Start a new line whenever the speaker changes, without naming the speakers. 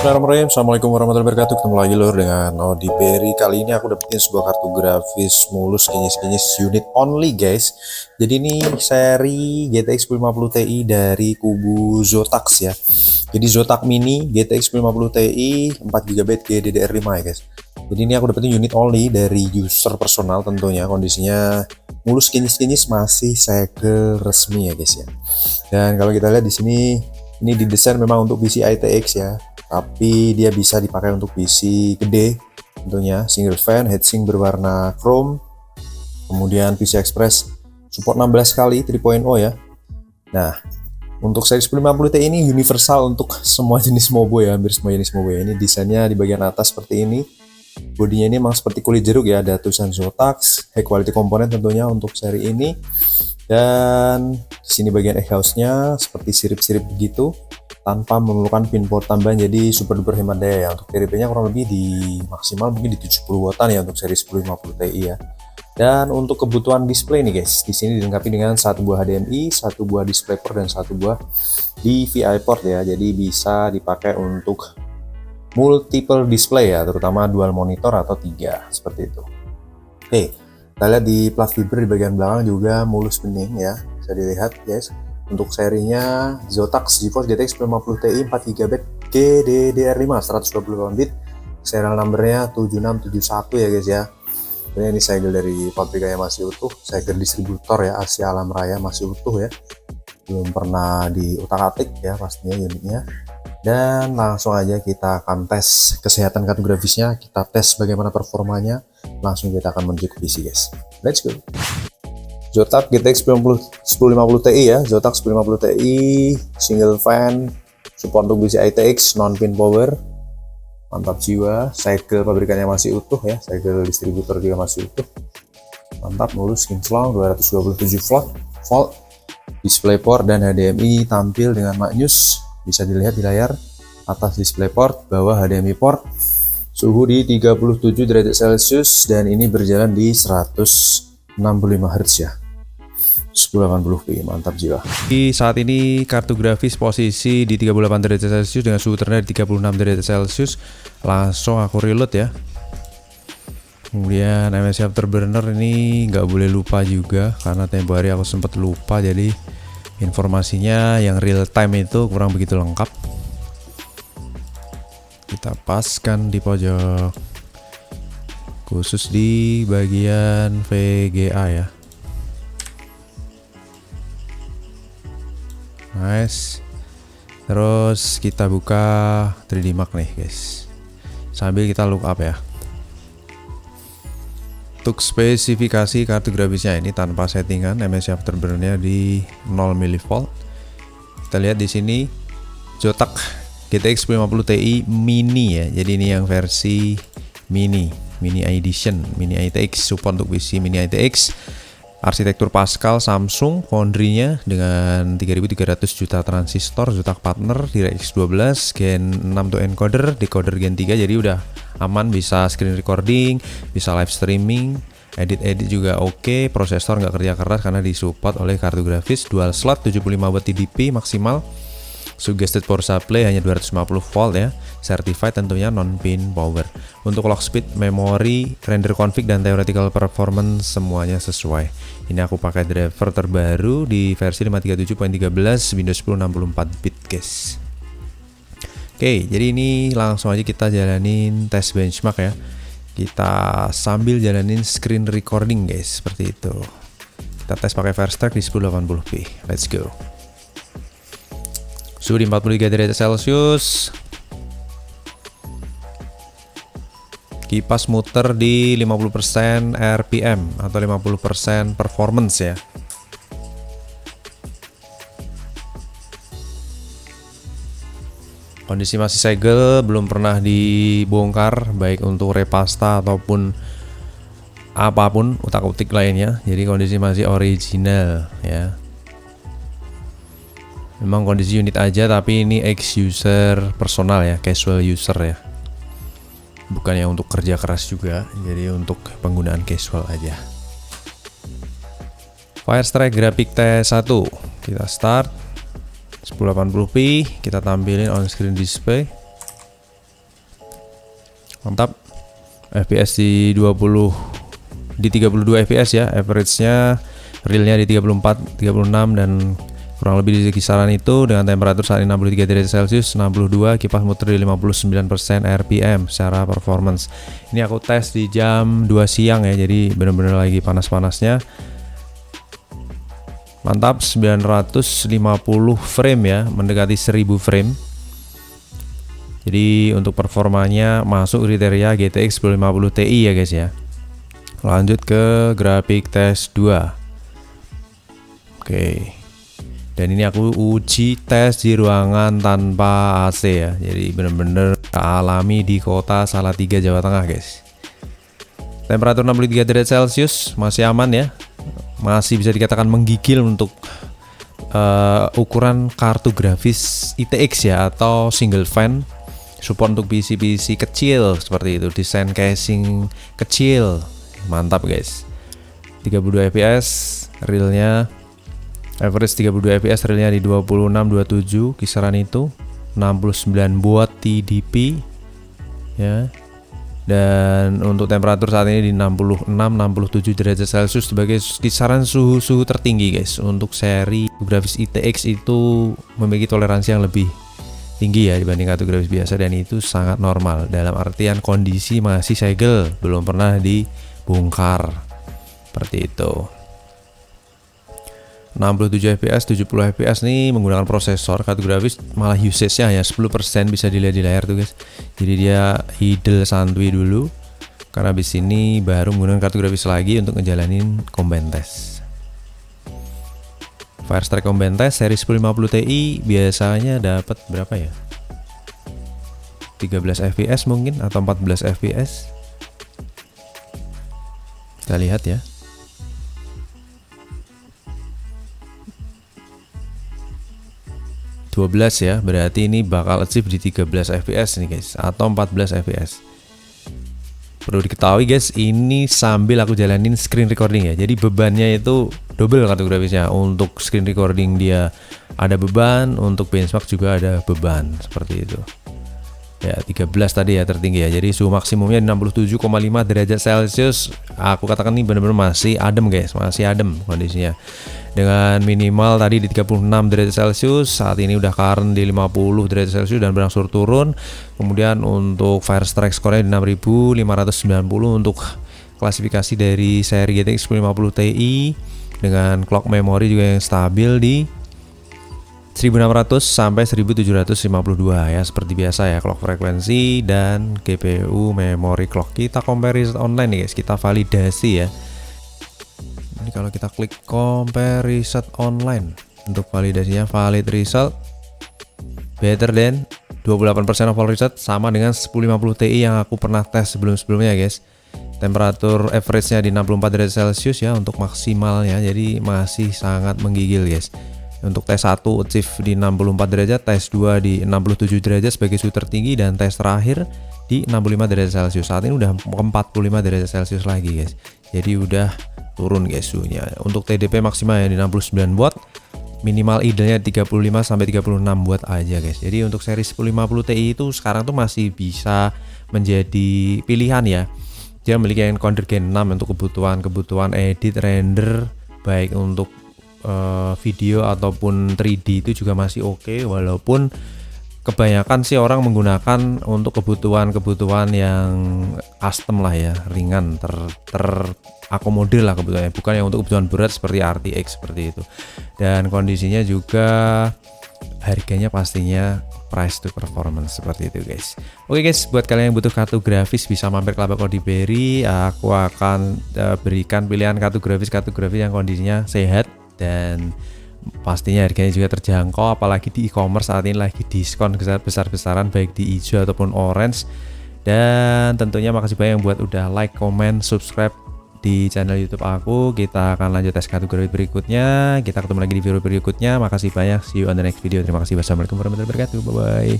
Bismillahirrahmanirrahim. Assalamualaikum warahmatullahi wabarakatuh. Ketemu lagi lor dengan Odi Berry. Kali ini aku dapetin sebuah kartu grafis mulus kinyis-kinyis unit only guys. Jadi ini seri GTX 1050 Ti dari kubu Zotac ya. Jadi Zotac Mini GTX 1050 Ti 4GB GDDR5 ya guys. Jadi ini aku dapetin unit only dari user personal tentunya. Kondisinya mulus kinyis-kinyis, masih segel resmi ya guys ya. Dan kalau kita lihat di sini, ini didesain memang untuk PC ITX ya, tapi dia bisa dipakai untuk PC gede tentunya. Single fan, heatsink berwarna chrome, kemudian PC Express support 16 kali 3.0 ya. Nah, untuk seri 1050 Ti ini universal untuk semua jenis mobo ya, hampir semua jenis mobo ya. Ini desainnya di bagian atas seperti ini. Bodinya ini memang seperti kulit jeruk ya, ada tulisan Zotac, high quality komponen tentunya untuk seri ini. Dan di sini bagian exhaust-nya seperti sirip-sirip begitu, tanpa memerlukan pin port tambahan, jadi super duper hemat daya ya. Untuk TDP-nya kurang lebih di maksimal mungkin di 70 wattan ya untuk seri 1050 Ti ya. Dan untuk kebutuhan display nih guys, di sini dilengkapi dengan satu buah HDMI, satu buah DisplayPort, dan satu buah DVI port ya. Jadi bisa dipakai untuk multiple display ya, terutama dual monitor atau 3 seperti itu. Oke, kita lihat di plat fiber di bagian belakang juga mulus bening ya, bisa dilihat guys. Untuk serinya Zotac GeForce GTX 1050 Ti 4GB GDDR5 128 bit, serial numbernya 7671 ya guys ya. Ini segel dari pabrikanya masih utuh, segel distributor ya, Asia Alam Raya masih utuh ya, belum pernah diutak-atik ya pastinya unitnya. Dan langsung aja kita akan tes kesehatan kartu grafisnya, kita tes bagaimana performanya, langsung kita akan menuju ke PC guys. Let's go. Zotac GTX 1050 Ti ya, Zotac 1050 Ti single fan, support untuk PC ITX, non pin power, mantap jiwa. Segel pabrikannya masih utuh ya, segel distributor juga masih utuh, mantap, mulus, kinclong, 227 volt, DisplayPort dan HDMI tampil dengan maknyus. Bisa dilihat di layar atas DisplayPort, bawah HDMI port, suhu di 37 derajat Celcius, dan ini berjalan di 165 Hz ya, 1080p, mantap jiwa. Di saat ini kartu grafis posisi di 38 derajat Celcius dengan suhu terendah di 36 derajat Celcius. Langsung aku reload ya. Kemudian MSI Afterburner ini nggak boleh lupa juga, karena tempo hari aku sempat lupa, jadi informasinya yang real time itu kurang begitu lengkap. Kita paskan di pojok, khusus di bagian VGA ya. Nice. Terus kita buka 3D Mark nih guys, sambil kita look up ya. Untuk spesifikasi kartu grafisnya ini tanpa settingan, MSI Afterburner-nya di 0 mV. Kita lihat di sini Zotac GTX 1050 Ti Mini ya. Jadi ini yang versi Mini Edition, Mini ITX, support untuk PC Mini ITX. Arsitektur Pascal Samsung, foundry-nya dengan 3300 juta transistor, Zotac Partner, DirectX 12, Gen 6 to encoder, decoder Gen 3, jadi udah aman, bisa screen recording, bisa live streaming, edit juga oke. Prosesor nggak kerja keras karena disupport oleh kartu grafis, dual slot 75 watt TDP maksimal, suggested power supply hanya 250 volt ya, certified tentunya non pin power. Untuk clock speed, memori, render config, dan theoretical performance semuanya sesuai. Ini aku pakai driver terbaru di versi 537.13 Windows 10 64 bit guys. Oke, jadi ini langsung aja kita jalanin tes benchmark ya. Kita sambil jalanin screen recording guys, seperti itu. Kita tes pakai Firestack di 1080p. Let's go. Suhu di 43 derajat Celcius. Kipas muter di 50% RPM atau 50% performance ya. Kondisi masih segel, belum pernah dibongkar baik untuk repasta ataupun apapun utak-utik lainnya. Jadi kondisi masih original ya. Memang kondisi unit aja, tapi ini ex user personal ya, casual user ya. Bukannya untuk kerja keras juga, jadi untuk penggunaan casual aja. Firestrike Graphic T1, kita start 1080p, kita tampilin on screen display. Mantap. FPS di 32 FPS ya, average-nya, realnya di 34, 36 dan kurang lebih di kisaran itu, dengan temperatur saat ini 63 derajat Celcius, 62, kipas muter di 59% RPM secara performance. Ini aku tes di jam 2 siang ya, jadi bener-bener lagi panas-panasnya. Mantap, 950 frame ya, mendekati 1000 frame. Jadi untuk performanya masuk kriteria GTX 1050 Ti ya guys ya. Lanjut ke grafik tes 2. Oke. Dan ini aku uji tes di ruangan tanpa AC ya. Jadi bener-bener alami di kota Salatiga, Jawa Tengah guys. Temperatur 63 derajat Celcius, masih aman ya. Masih bisa dikatakan menggigil untuk ukuran kartu grafis ITX ya, atau single fan. Support untuk PC-PC kecil seperti itu, desain casing kecil. Mantap guys. 32 fps realnya, average 32 fps realnya di 26 27 kisaran itu, 69 buat TDP ya. Dan untuk temperatur saat ini di 66 67 derajat Celcius sebagai kisaran suhu tertinggi guys. Untuk seri grafis ITX itu memiliki toleransi yang lebih tinggi ya dibanding kartu grafis biasa, dan itu sangat normal dalam artian kondisi masih segel, belum pernah dibongkar seperti itu. 67 fps 70 fps nih menggunakan prosesor, kartu grafis malah usage-nya hanya 10%, bisa dilihat di layar tuh guys. Jadi dia idle santuy dulu, karena habis ini baru menggunakan kartu grafis lagi untuk ngejalanin combine test. Firestrike Combine Test seri 1050 Ti biasanya dapat berapa ya? 13 fps mungkin, atau 14 fps. Kita lihat ya. ya, berarti ini bakal achieve di 13 fps nih guys, atau 14 fps. Perlu diketahui guys, ini sambil aku jalanin screen recording ya. Jadi bebannya itu double kartu grafisnya. Untuk screen recording dia ada beban, untuk benchmark juga ada beban seperti itu. Ya 13 tadi ya tertinggi ya. Jadi suhu maksimumnya di 67,5 derajat Celcius. Aku katakan ini benar-benar masih adem guys, masih adem kondisinya. Dengan minimal tadi di 36 derajat Celcius, saat ini udah current di 50 derajat Celcius dan berangsur turun. Kemudian untuk Firestrike skornya di 6590 untuk klasifikasi dari seri GTX 1050 Ti, dengan clock memory juga yang stabil di 1600 sampai 1752 ya, seperti biasa ya, clock frekuensi dan GPU memory clock. Kita comparison online nih guys, kita validasi ya. Ini kalau kita klik compare result online, untuk validasinya valid result better than 28% of all result, sama dengan 1050 Ti yang aku pernah tes sebelumnya guys. Temperatur average-nya di 64 derajat Celcius ya untuk maksimalnya, jadi masih sangat menggigil guys. Untuk tes 1 achieve di 64 derajat, tes 2 di 67 derajat sebagai suhu tertinggi, dan tes terakhir di 65 derajat Celcius. Saat ini udah ke 45 derajat Celcius lagi guys. Jadi udah turun guys suhunya. Untuk TDP maksimal yang di 69 watt, minimal idenya 35 sampai 36 watt aja guys. Jadi untuk seri 1050 Ti itu sekarang tuh masih bisa menjadi pilihan ya. Dia memiliki encoder Gen 6 untuk kebutuhan edit render, baik untuk video ataupun 3D itu juga masih oke, walaupun kebanyakan sih orang menggunakan untuk kebutuhan yang custom lah ya, ringan, terakomodir lah kebutuhannya, bukan yang untuk kebutuhan berat seperti RTX seperti itu. Dan kondisinya juga harganya pastinya price to performance seperti itu guys. Oke guys, buat kalian yang butuh kartu grafis bisa mampir ke Labak Berry. Aku akan berikan pilihan kartu grafis yang kondisinya sehat dan pastinya harganya juga terjangkau, apalagi di e-commerce saat ini lagi diskon besar-besaran baik di hijau ataupun orange. Dan tentunya makasih banyak yang buat udah like, comment, subscribe di channel YouTube aku. Kita akan lanjut tes kartu grafis berikutnya. Kita ketemu lagi di video berikutnya. Makasih banyak, see you on the next video. Terima kasih, wassalamualaikum warahmatullahi wabarakatuh, bye bye.